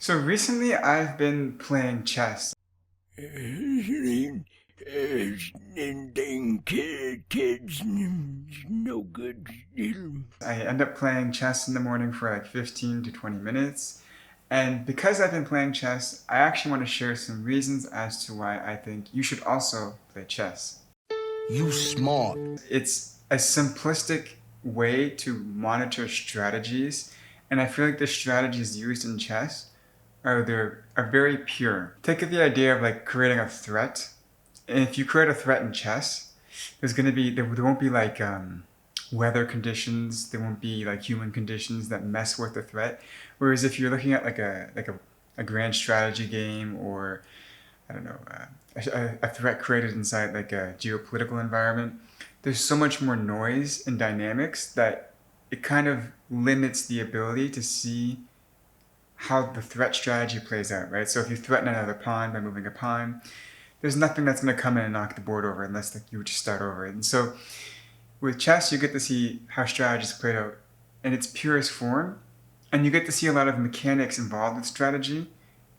So recently I've been playing chess. Kids, no good. I end up playing chess in the morning for like 15 to 20 minutes. And because I've been playing chess, I actually want to share some reasons as to why I think you should also play chess. You smart. It's a simplistic way to monitor strategies, and I feel like the strategies used in chess are very pure. Take the idea of like creating a threat. And if you create a threat in chess, there won't be like weather conditions. There won't be like human conditions that mess with the threat. Whereas if you're looking at a grand strategy game, or I don't know, a threat created inside like a geopolitical environment, there's so much more noise and dynamics that it kind of limits the ability to see how the threat strategy plays out, right? So if you threaten another pawn by moving a pawn, there's nothing that's going to come in and knock the board over unless like you would just start over it. And so with chess, you get to see how strategies played out in its purest form, and you get to see a lot of mechanics involved with strategy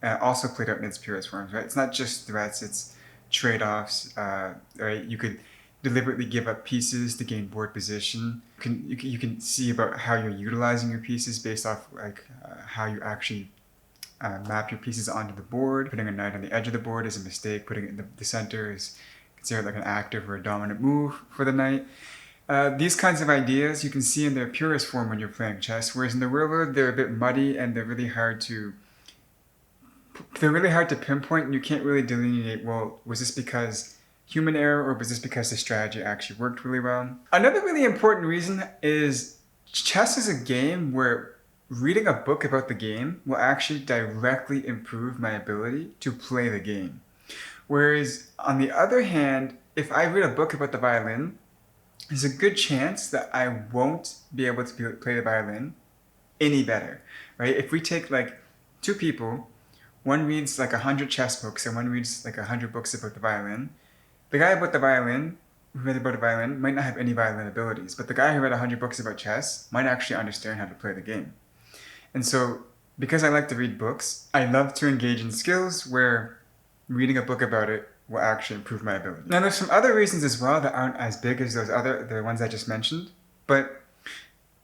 also played out in its purest forms, right? It's not just threats, it's trade-offs, right? You could deliberately give up pieces to gain board position. You can see about how you're utilizing your pieces based off like how you actually map your pieces onto the board. Putting a knight on the edge of the board is a mistake. Putting it in the center is considered like an active or a dominant move for the knight. These kinds of ideas you can see in their purest form when you're playing chess, whereas in the real world they're a bit muddy and they're really hard to pinpoint, and you can't really delineate, well, was this because human error or was this because the strategy actually worked really well? Another really important reason is chess is a game where reading a book about the game will actually directly improve my ability to play the game. Whereas on the other hand, if I read a book about the violin, there's a good chance that I won't be able to play the violin any better, right? If we take like two people, one reads like 100 chess books and one reads like 100 books about the violin. The guy about the violin, who read about the violin, might not have any violin abilities, but the guy who read 100 books about chess might actually understand how to play the game. And so, because I like to read books, I love to engage in skills where reading a book about it will actually improve my ability. Now, there's some other reasons as well that aren't as big as the ones I just mentioned, but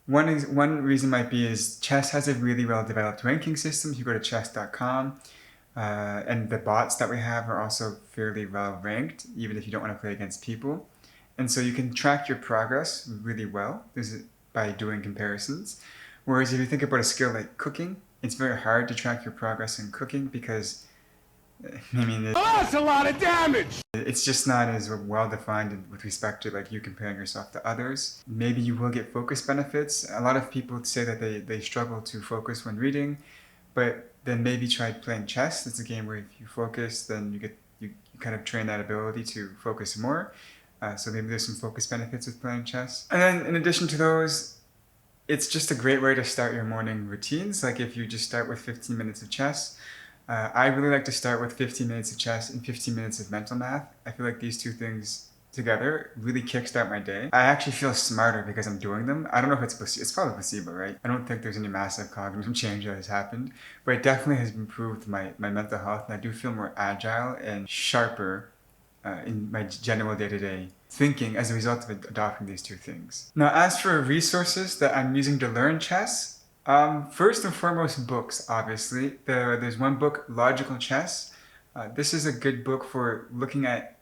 one reason might be is chess has a really well developed ranking system. If you go to chess.com, and the bots that we have are also fairly well ranked, even if you don't want to play against people. And so you can track your progress really well by doing comparisons. Whereas if you think about a skill like cooking, it's very hard to track your progress in cooking because, That's a lot of damage! it's just not as well defined with respect to like you comparing yourself to others. Maybe you will get focus benefits. A lot of people say that they struggle to focus when reading, but then maybe try playing chess. It's a game where if you focus, then you kind of train that ability to focus more. So maybe there's some focus benefits with playing chess. And then in addition to those, it's just a great way to start your morning routines. Like if you just start with 15 minutes of chess, I really like to start with 15 minutes of chess and 15 minutes of mental math. I feel like these two things together really kickstart my day. I actually feel smarter because I'm doing them. I don't know if it's probably placebo, right? I don't think there's any massive cognitive change that has happened, but it definitely has improved my mental health, and I do feel more agile and sharper in my general day-to-day thinking as a result of adopting these two things. Now, as for resources that I'm using to learn chess, first and foremost, books, obviously. There's one book, Logical Chess. This is a good book for looking at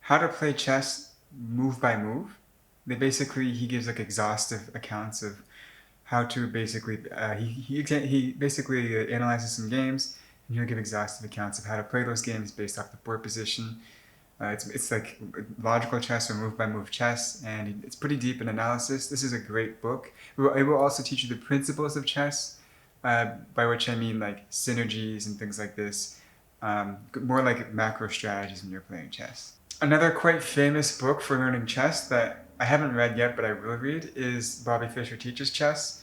how to play chess move by move. He gives like exhaustive accounts of how to basically, he basically analyzes some games, and he'll give exhaustive accounts of how to play those games based off the board position. It's like logical chess or move by move chess, and it's pretty deep in analysis. This is a great book. It will also teach you the principles of chess, by which I mean like synergies and things like this. More like macro strategies when you're playing chess. Another quite famous book for learning chess that I haven't read yet, but I will read, is Bobby Fischer Teaches Chess.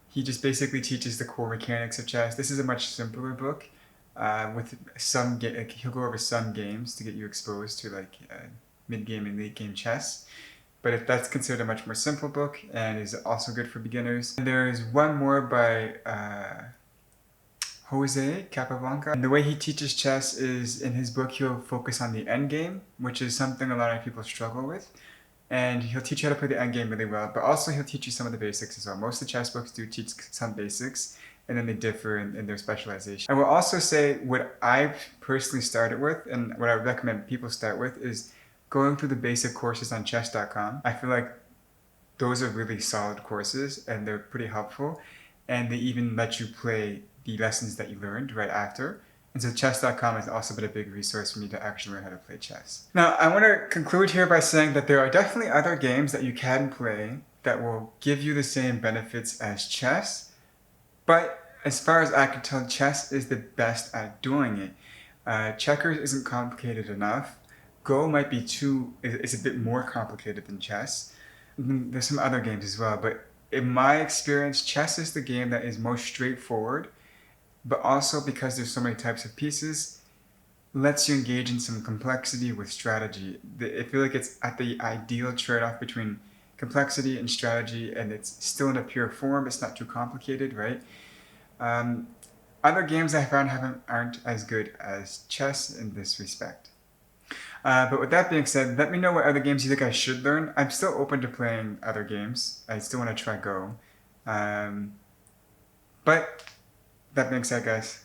He just basically teaches the core mechanics of chess. This is a much simpler book. He'll go over some games to get you exposed to like mid-game and late-game chess. But that's considered a much more simple book and is also good for beginners. And there is one more by Jose Capablanca. And the way he teaches chess is, in his book, he'll focus on the end game, which is something a lot of people struggle with. And he'll teach you how to play the end game really well, but also he'll teach you some of the basics as well. Most of the chess books do teach some basics, and then they differ in their specialization. I will also say what I personally started with, and what I would recommend people start with, is going through the basic courses on chess.com. I feel like those are really solid courses, and they're pretty helpful, and they even let you play the lessons that you learned right after. And so chess.com has also been a big resource for me to actually learn how to play chess. Now, I want to conclude here by saying that there are definitely other games that you can play that will give you the same benefits as chess. But as far as I can tell, chess is the best at doing it. Checkers isn't complicated enough. Go might be is a bit more complicated than chess. There's some other games as well, but in my experience, chess is the game that is most straightforward, but also because there's so many types of pieces, lets you engage in some complexity with strategy. I feel like it's at the ideal trade-off between complexity and strategy, and it's still in a pure form. It's not too complicated, right? Other games I found aren't as good as chess in this respect. But with that being said, let me know what other games you think I should learn. I'm still open to playing other games. I still want to try Go. But that being said, guys,